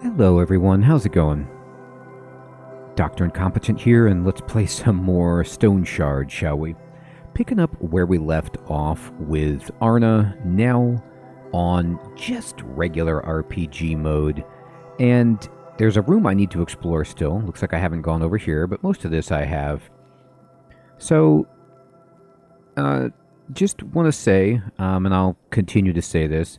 Hello everyone, how's it going? Dr. Incompetent here, and let's play some more Stoneshard, shall we? Picking up where we left off with Arna, now on just regular RPG mode. And there's a room I need to explore still. Looks like I haven't gone over here, but most of this I have. So, just want to say, and I'll continue to say this,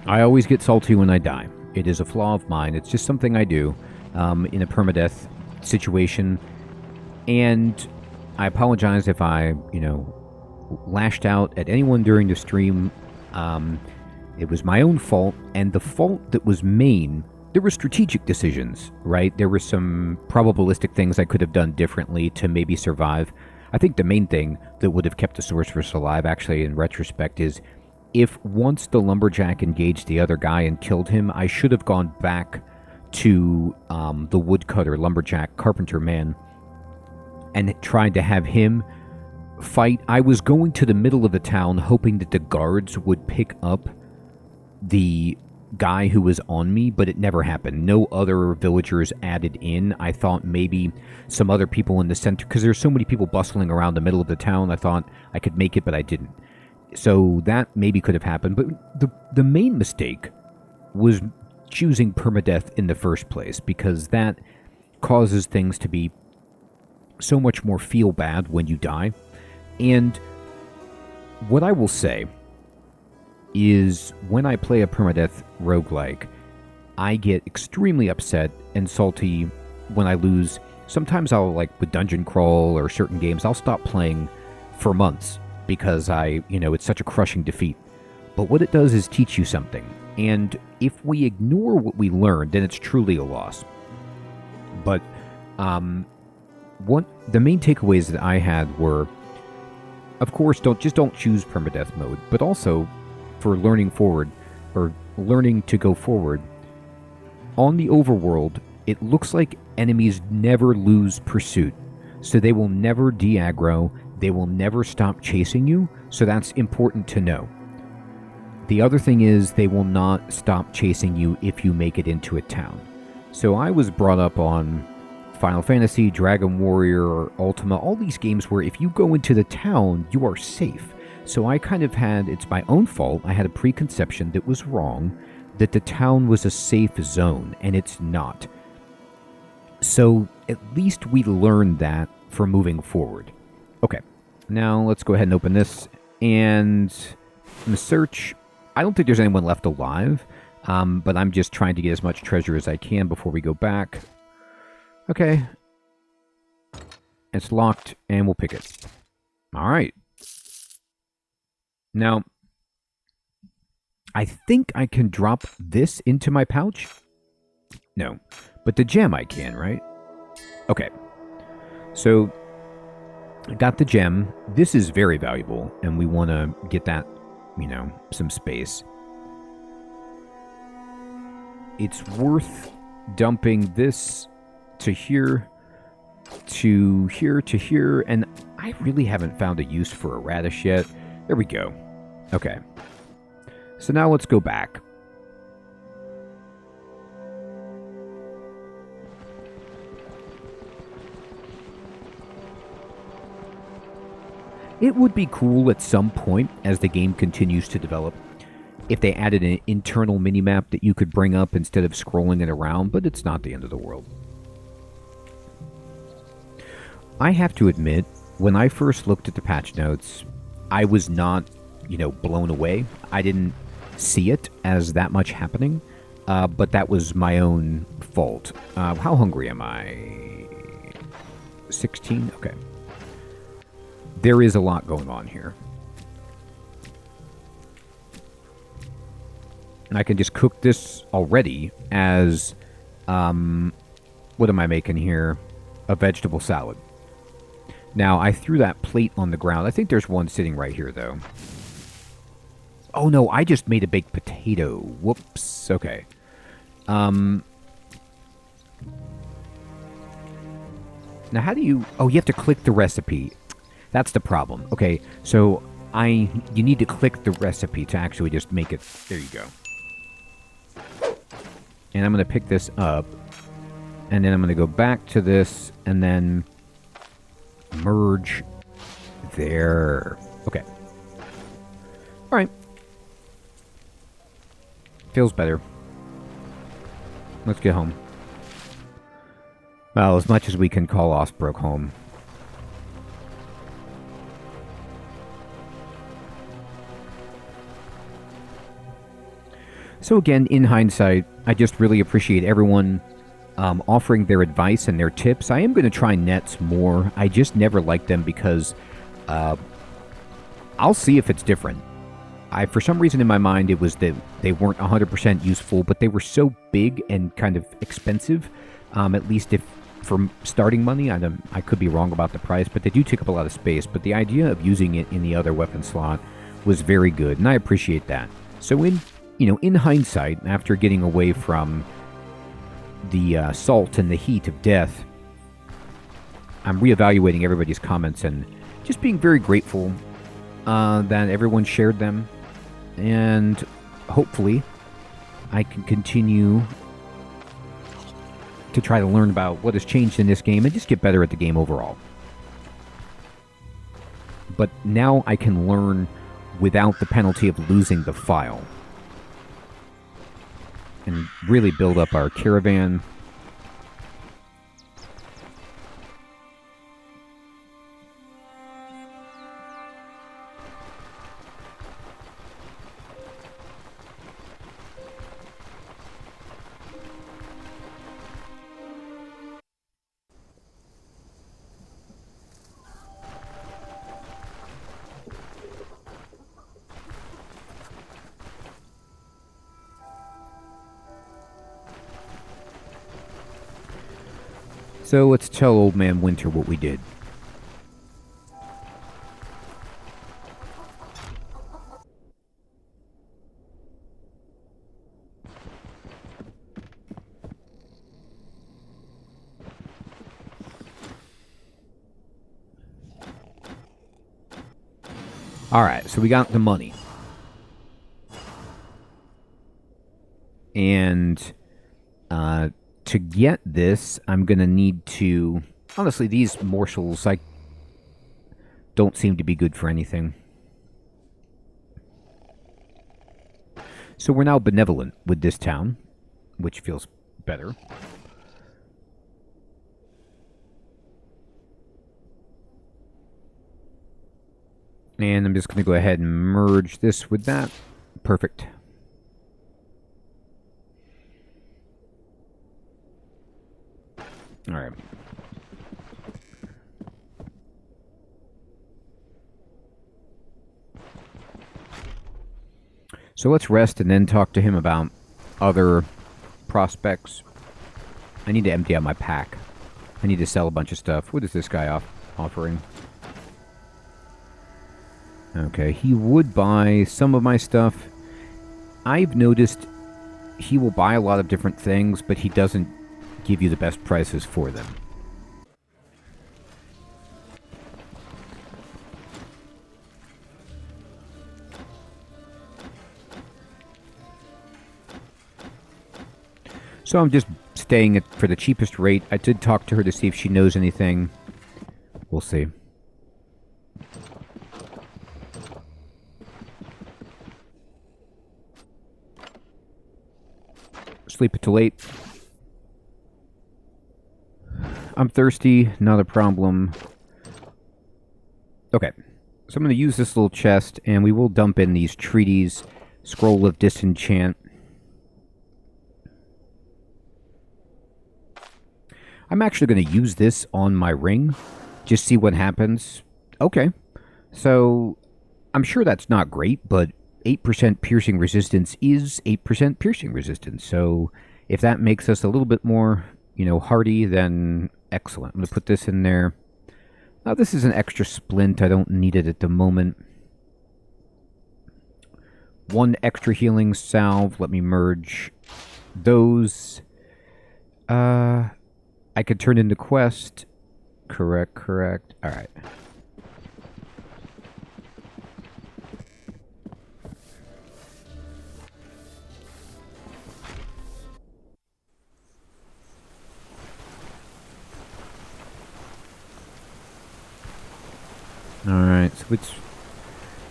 I always get salty when I die. It is a flaw of mine. It's just something I do in a permadeath situation. And I apologize if I, lashed out at anyone during the stream. It was my own fault. And the fault that was main, there were strategic decisions, right? There were some probabilistic things I could have done differently to maybe survive. I think the main thing that would have kept the sorceress alive, actually, in retrospect, is if once the lumberjack engaged the other guy and killed him, I should have gone back to the woodcutter, lumberjack, carpenter man, and tried to have him fight. I was going to the middle of the town hoping that the guards would pick up the guy who was on me, but it never happened. No other villagers added in. I thought maybe some other people in the center, because there's so many people bustling around the middle of the town, I thought I could make it, but I didn't. So that maybe could have happened, but the main mistake was choosing permadeath in the first place, because that causes things to be so much more feel bad when you die. And what I will say is when I play a permadeath roguelike, I get extremely upset and salty when I lose. Sometimes I'll, like with Dungeon Crawl or certain games, I'll stop playing for months because it's such a crushing defeat. But what it does is teach you something. And if we ignore what we learned, then it's truly a loss. But what the main takeaways that I had were, of course, don't choose permadeath mode, but also for learning forward, or learning to go forward. On the overworld, it looks like enemies never lose pursuit. So they will never de-aggro, they will never stop chasing you, so that's important to know. The other thing is they will not stop chasing you if you make it into a town. So I was brought up on Final Fantasy, Dragon Warrior, or Ultima, all these games where if you go into the town, you are safe. So I kind of had, it's my own fault, I had a preconception that was wrong, that the town was a safe zone, and it's not. So at least we learned that for moving forward. Okay, now let's go ahead and open this, and I'm going to search. I don't think there's anyone left alive, but I'm just trying to get as much treasure as I can before we go back. Okay. It's locked, and we'll pick it. Alright. Now, I think I can drop this into my pouch. No, but the gem I can, right? Okay. So, I got the gem. This is very valuable, and we want to get that, some space. It's worth dumping this to here, to here, to here, and I really haven't found a use for a radish yet. There we go. Okay. So now let's go back. It would be cool at some point, as the game continues to develop, if they added an internal minimap that you could bring up instead of scrolling it around, but it's not the end of the world. I have to admit, when I first looked at the patch notes, I was not, blown away. I didn't see it as that much happening, but that was my own fault. How hungry am I? 16? Okay. There is a lot going on here. And I can just cook this already as, what am I making here? A vegetable salad. Now, I threw that plate on the ground. I think there's one sitting right here, though. Oh, no, I just made a baked potato. Whoops. Okay. Now, how do you... Oh, you have to click the recipe. That's the problem. Okay, so you need to click the recipe to actually just make it. There you go. And I'm going to pick this up. And then I'm going to go back to this and then merge there. Okay. All right. Feels better. Let's get home. Well, as much as we can call Osbrook home. So again, in hindsight, I just really appreciate everyone offering their advice and their tips. I am going to try nets more. I just never liked them because I'll see if it's different. For some reason in my mind, it was that they weren't 100% useful, but they were so big and kind of expensive, at least if for starting money. I could be wrong about the price, but they do take up a lot of space. But the idea of using it in the other weapon slot was very good, and I appreciate that. So in hindsight, after getting away from the salt and the heat of death, I'm reevaluating everybody's comments and just being very grateful that everyone shared them. And hopefully I can continue to try to learn about what has changed in this game and just get better at the game overall. But now I can learn without the penalty of losing the file. And really build up our caravan. So let's tell Old Man Winter what we did. Alright, so we got the money. And to get this, I'm going to need to... Honestly, these morsels, don't seem to be good for anything. So we're now benevolent with this town, which feels better. And I'm just going to go ahead and merge this with that. Perfect. All right. So let's rest and then talk to him about other prospects. I need to empty out my pack. I need to sell a bunch of stuff. What is this guy offering? Okay, he would buy some of my stuff. I've noticed he will buy a lot of different things, but he doesn't give you the best prices for them. So I'm just staying for the cheapest rate. I did talk to her to see if she knows anything. We'll see. Sleep until 8. I'm thirsty, not a problem. Okay, so I'm going to use this little chest, and we will dump in these treaties. Scroll of Disenchant. I'm actually going to use this on my ring. Just see what happens. Okay, so I'm sure that's not great, but 8% piercing resistance is 8% piercing resistance. So if that makes us a little bit more, hardy, then excellent. I'm going to put this in there. Now, this is an extra splint. I don't need it at the moment. 1 extra healing salve. Let me merge those. I could turn into quest. Correct. All right. Alright, so it's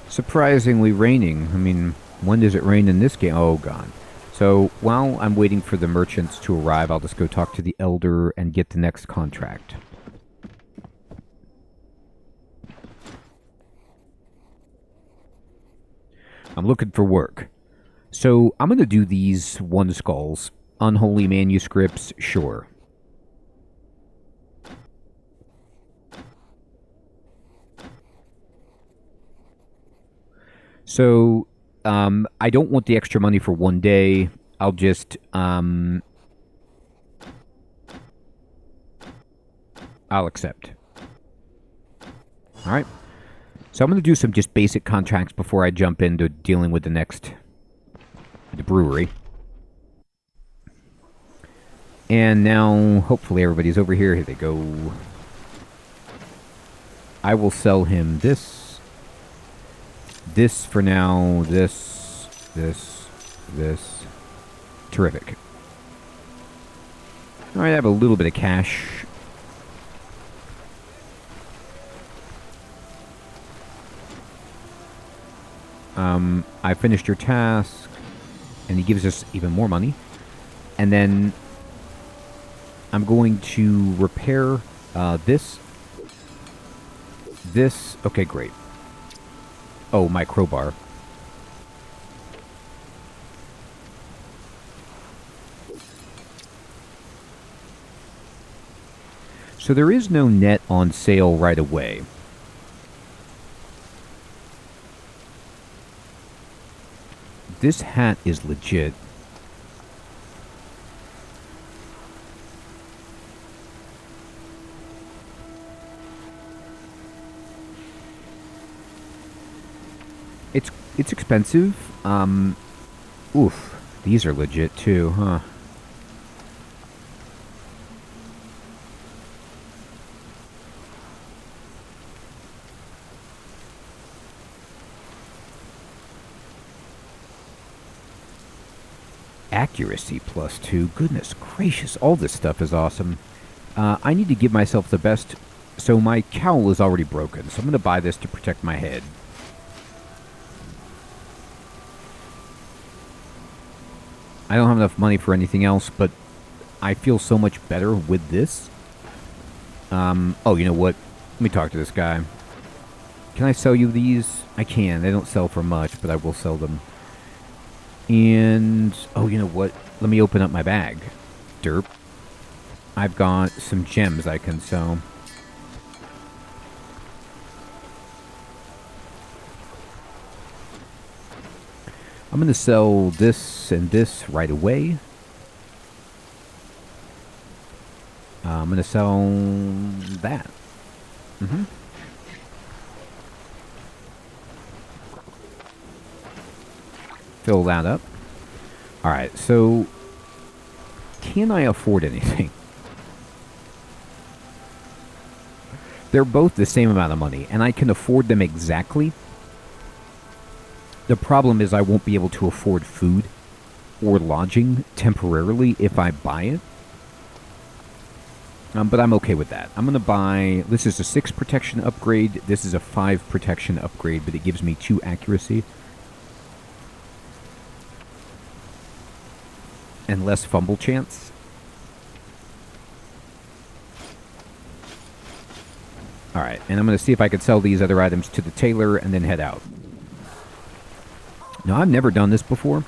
surprisingly raining. I mean, when does it rain in this game? Oh, God. So while I'm waiting for the merchants to arrive, I'll just go talk to the elder and get the next contract. I'm looking for work. So I'm going to do these one skulls. Unholy manuscripts, sure. So I don't want the extra money for one day. I'll just I'll accept. All right. So I'm going to do some just basic contracts before I jump into dealing with the brewery. And now, hopefully everybody's over here. Here they go. I will sell him this. This for now. This. Terrific. Alright, I have a little bit of cash. I finished your task, and he gives us even more money. And then I'm going to repair this. This. Okay, great. Oh, my crowbar. So there is no net on sale right away. This hat is legit. It's expensive. Oof. These are legit too, huh? Accuracy +2. Goodness gracious, all this stuff is awesome. I need to give myself the best. So my cowl is already broken, so I'm going to buy this to protect my head. I don't have enough money for anything else, but I feel so much better with this. Oh, you know what? Let me talk to this guy. Can I sell you these? I can. They don't sell for much, but I will sell them. And, oh, you know what? Let me open up my bag. Derp. I've got some gems I can sell. I'm going to sell this and this right away. I'm going to sell that. Fill that up. Alright, so can I afford anything? They're both the same amount of money, and I can afford them exactly. The problem is I won't be able to afford food or lodging temporarily if I buy it. But I'm okay with that. I'm going to buy... This is a 6 protection upgrade. This is a 5 protection upgrade, but it gives me 2 accuracy. And less fumble chance. Alright, and I'm going to see if I can sell these other items to the tailor and then head out. Now, I've never done this before,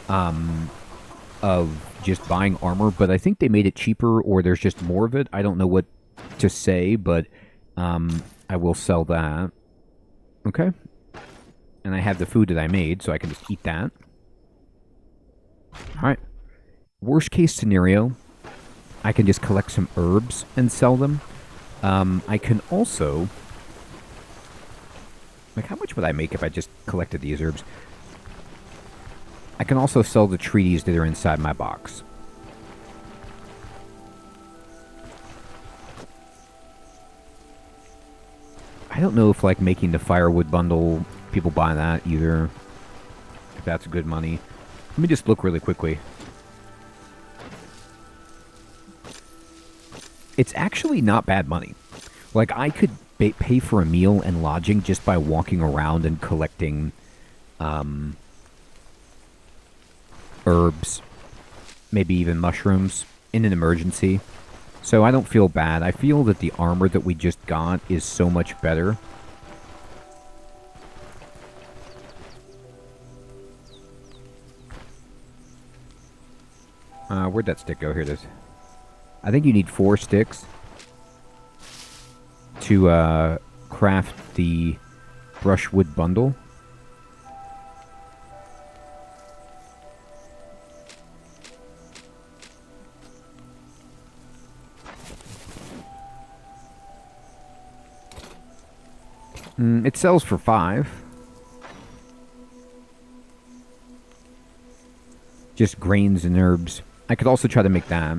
of just buying armor, but I think they made it cheaper, or there's just more of it. I don't know what to say, but I will sell that. Okay. And I have the food that I made, so I can just eat that. Alright. Worst case scenario, I can just collect some herbs and sell them. I can also... Like, how much would I make if I just collected these herbs? I can also sell the treaties that are inside my box. I don't know if, like, making the firewood bundle, people buy that either. If that's good money. Let me just look really quickly. It's actually not bad money. Like, I could pay for a meal and lodging just by walking around and collecting herbs, maybe even mushrooms in an emergency. So I don't feel bad. I feel that the armor that we just got is so much better. Where'd that stick go? Here it is. I think you need 4 sticks to craft the brushwood bundle. It sells for 5. Just grains and herbs. I could also try to make that.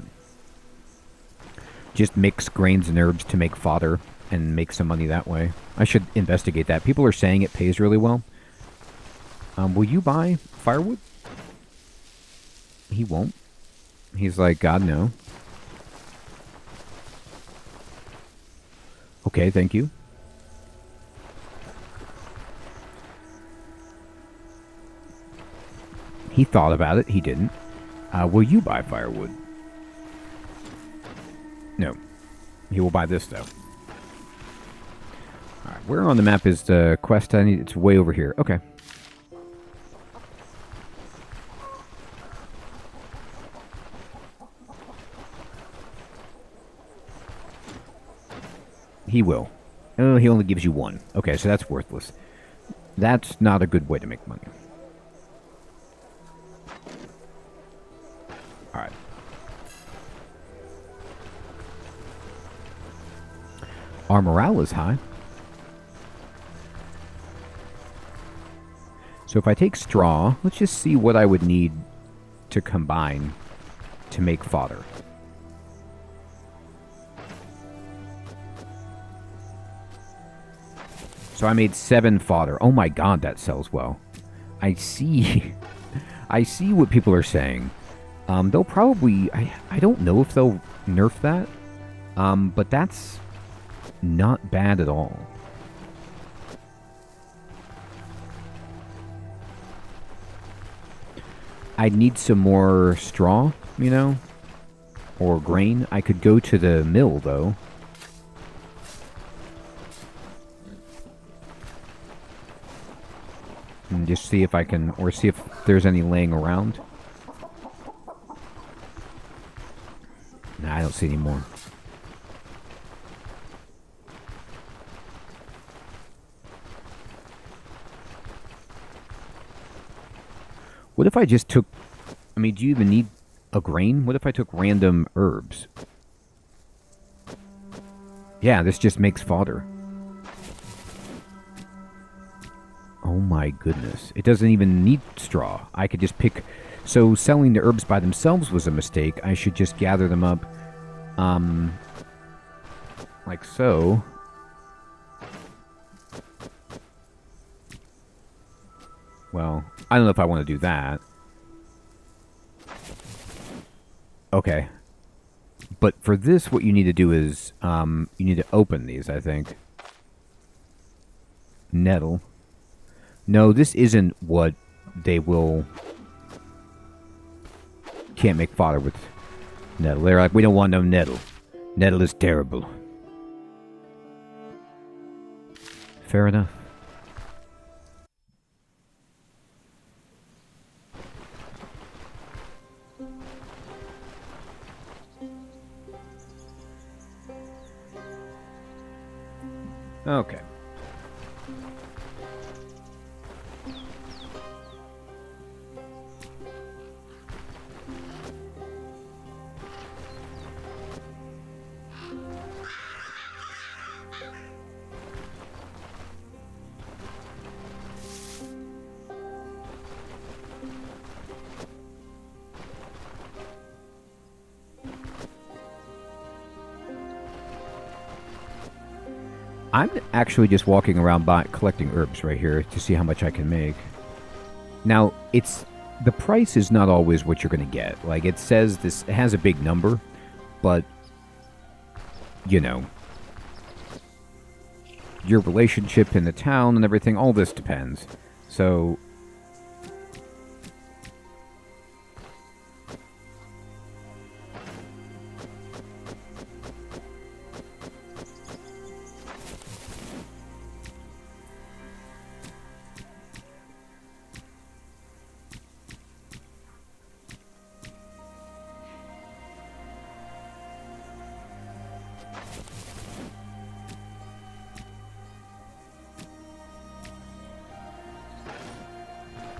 Just mix grains and herbs to make fodder and make some money that way. I should investigate that. People are saying it pays really well. Will you buy firewood? He won't. He's like, God, no. Okay, thank you. He thought about it. He didn't. Will you buy firewood? No. He will buy this, though. Alright, where on the map is the quest I need? It's way over here. Okay. He will. Oh, he only gives you 1. Okay, so that's worthless. That's not a good way to make money. Alright. Our morale is high. So if I take straw, let's just see what I would need to combine to make fodder. So I made 7 fodder. Oh my god, that sells well. I see. I see what people are saying. They'll probably... I don't know if they'll nerf that. But that's not bad at all. I'd need some more straw, you know? Or grain. I could go to the mill, though. And just see if I can... Or see if there's any laying around. Nah, I don't see any more. What if I just took... I mean, do you even need a grain? What if I took random herbs? Yeah, this just makes fodder. Oh my goodness. It doesn't even need straw. I could just pick... So selling the herbs by themselves was a mistake. I should just gather them up, like so. Well, I don't know if I want to do that. Okay. But for this, what you need to do is, you need to open these, I think. Nettle. No, this isn't what they will... Can't make fodder with nettle. They're like, we don't want no nettle. Nettle is terrible. Fair enough. Okay. I'm actually just walking around collecting herbs right here to see how much I can make. Now, the price is not always what you're going to get. Like, it says this, it has a big number, but, you know. your relationship in the town and everything, all this depends. So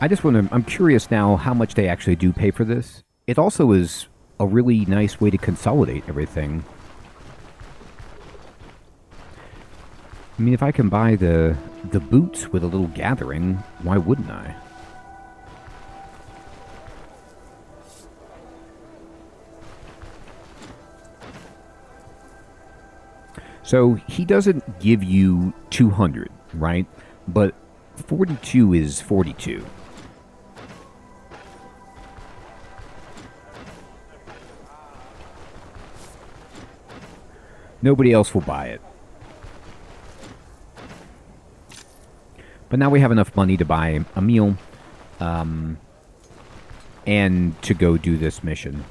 I just want to, I'm curious now how much they actually do pay for this. It also is a really nice way to consolidate everything. I mean, if I can buy the boots with a little gathering, why wouldn't I? So he doesn't give you 200, right? But 42 is 42. Nobody else will buy it. But now we have enough money to buy a meal and to go do this mission.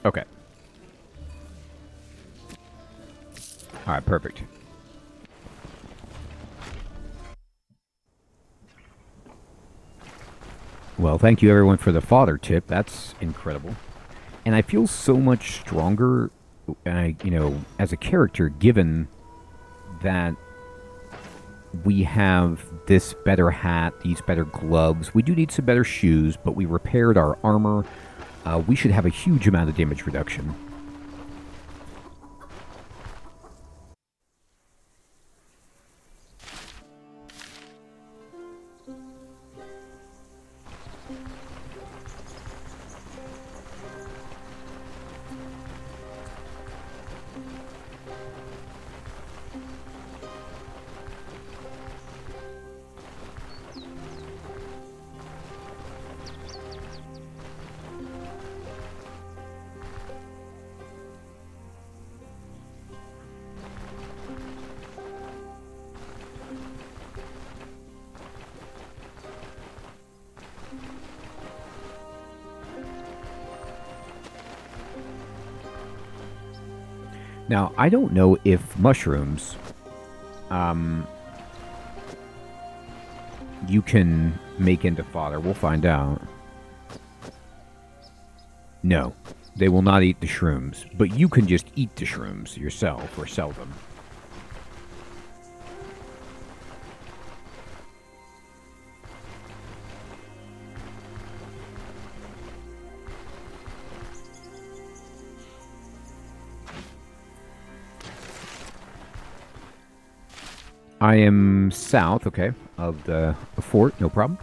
Okay. All right, perfect. Well, thank you everyone for the fodder tip. That's incredible. And I feel so much stronger, as a character, given that we have this better hat, these better gloves. We do need some better shoes, but we repaired our armor. We should have a huge amount of damage reduction. Now, I don't know if mushrooms, you can make into fodder. We'll find out. No, they will not eat the shrooms, but you can just eat the shrooms yourself or sell them. I am south, okay, of the fort, no problem.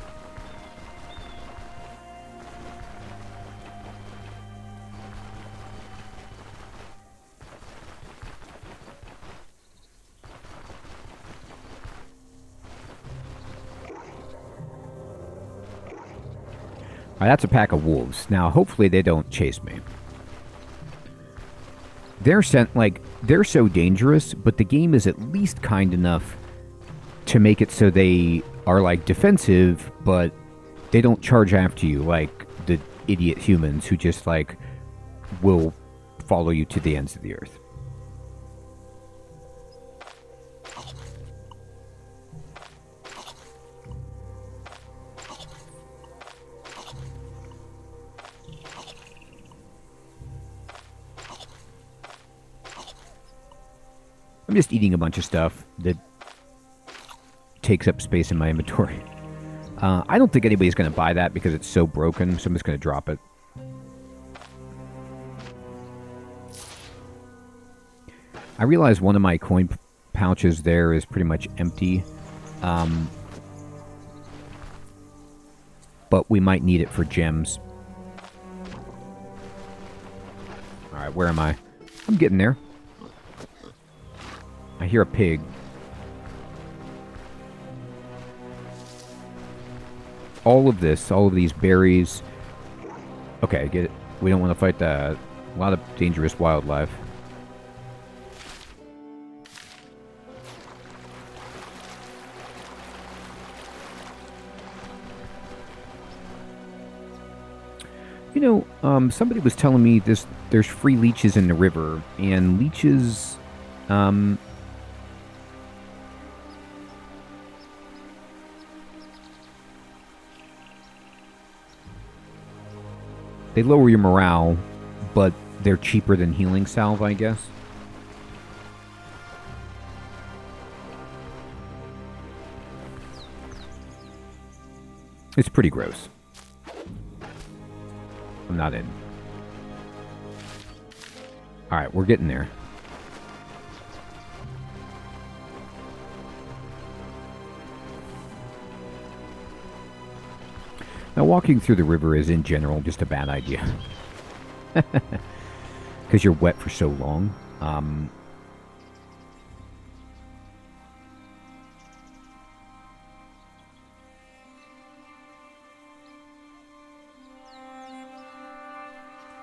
Alright, that's a pack of wolves. Now, hopefully they don't chase me. They're they're so dangerous, but the game is at least kind enough to make it so they are, defensive, but they don't charge after you like the idiot humans who just, will follow you to the ends of the earth. I'm just eating a bunch of stuff that takes up space in my inventory. I don't think anybody's going to buy that because it's so broken, so I'm just going to drop it. I realize one of my coin pouches there is pretty much empty. But we might need it for gems. Alright, where am I? I'm getting there. I hear a pig. All of these berries. Okay, get it. We don't want to fight that. A lot of dangerous wildlife. You know, somebody was telling me there's free leeches in the river, and leeches, they lower your morale, but they're cheaper than healing salve, I guess. It's pretty gross. I'm not in. Alright, we're getting there. Now, walking through the river is, in general, just a bad idea. Because you're wet for so long.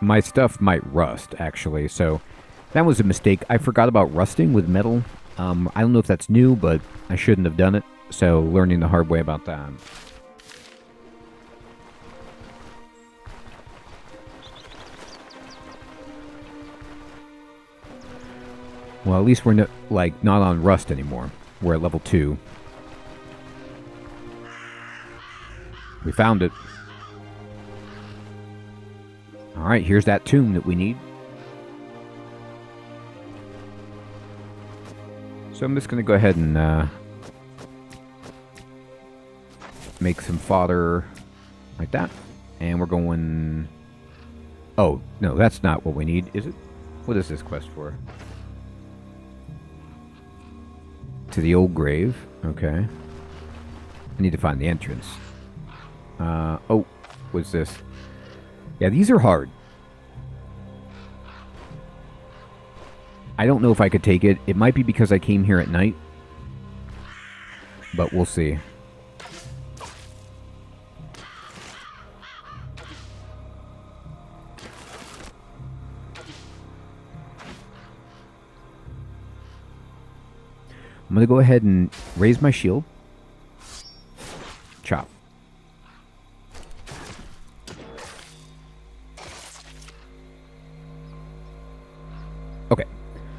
My stuff might rust, actually, so that was a mistake. I forgot about rusting with metal. I don't know if that's new, but I shouldn't have done it, so learning the hard way about that. Well, at least we're not on rust anymore. We're at level 2. We found it. Alright, here's that tomb that we need. So I'm just going to go ahead and make some fodder like that. And we're going... Oh, no, that's not what we need, is it? What is this quest for? To the old grave. Okay. I need to find the entrance. Oh, what's this? Yeah, these are hard. I don't know if I could take it. It might be because I came here at night. But we'll see. I'm going to go ahead and raise my shield. Chop. Okay.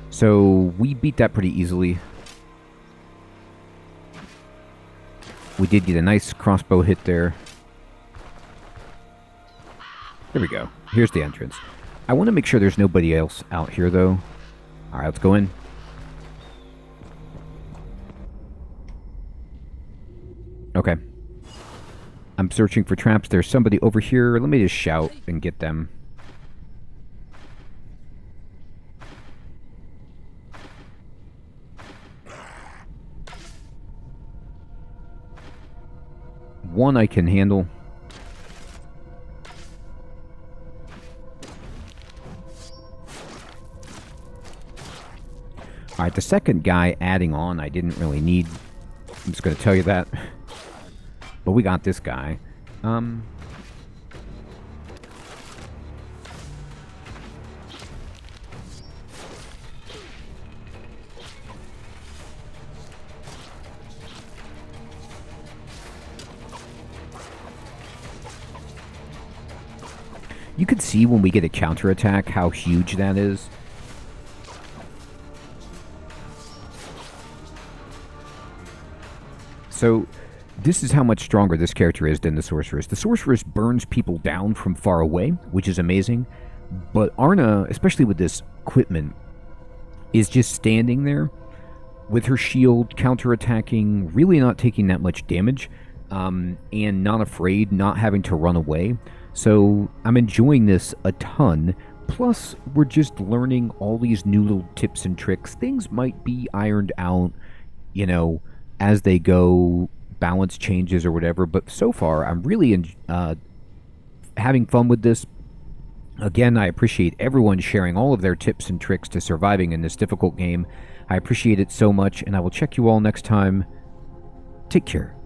So we beat that pretty easily. We did get a nice crossbow hit there. There we go. Here's the entrance. I want to make sure there's nobody else out here, though. Alright, let's go in. Okay. I'm searching for traps. There's somebody over here. Let me just shout and get them. One I can handle. Alright, the second guy adding on I didn't really need. I'm just going to tell you that. But we got this guy. You can see when we get a counterattack how huge that is. So, this is how much stronger this character is than the Sorceress. The Sorceress burns people down from far away, which is amazing. But Arna, especially with this equipment, is just standing there with her shield, counterattacking, really not taking that much damage, and not afraid, not having to run away. So I'm enjoying this a ton. Plus, we're just learning all these new little tips and tricks. Things might be ironed out, you know, as they go, balance changes or whatever. But so far, I'm really having fun with this. Again, I appreciate everyone sharing all of their tips and tricks to surviving in this difficult game. I appreciate it so much, and I will check you all next time. Take care.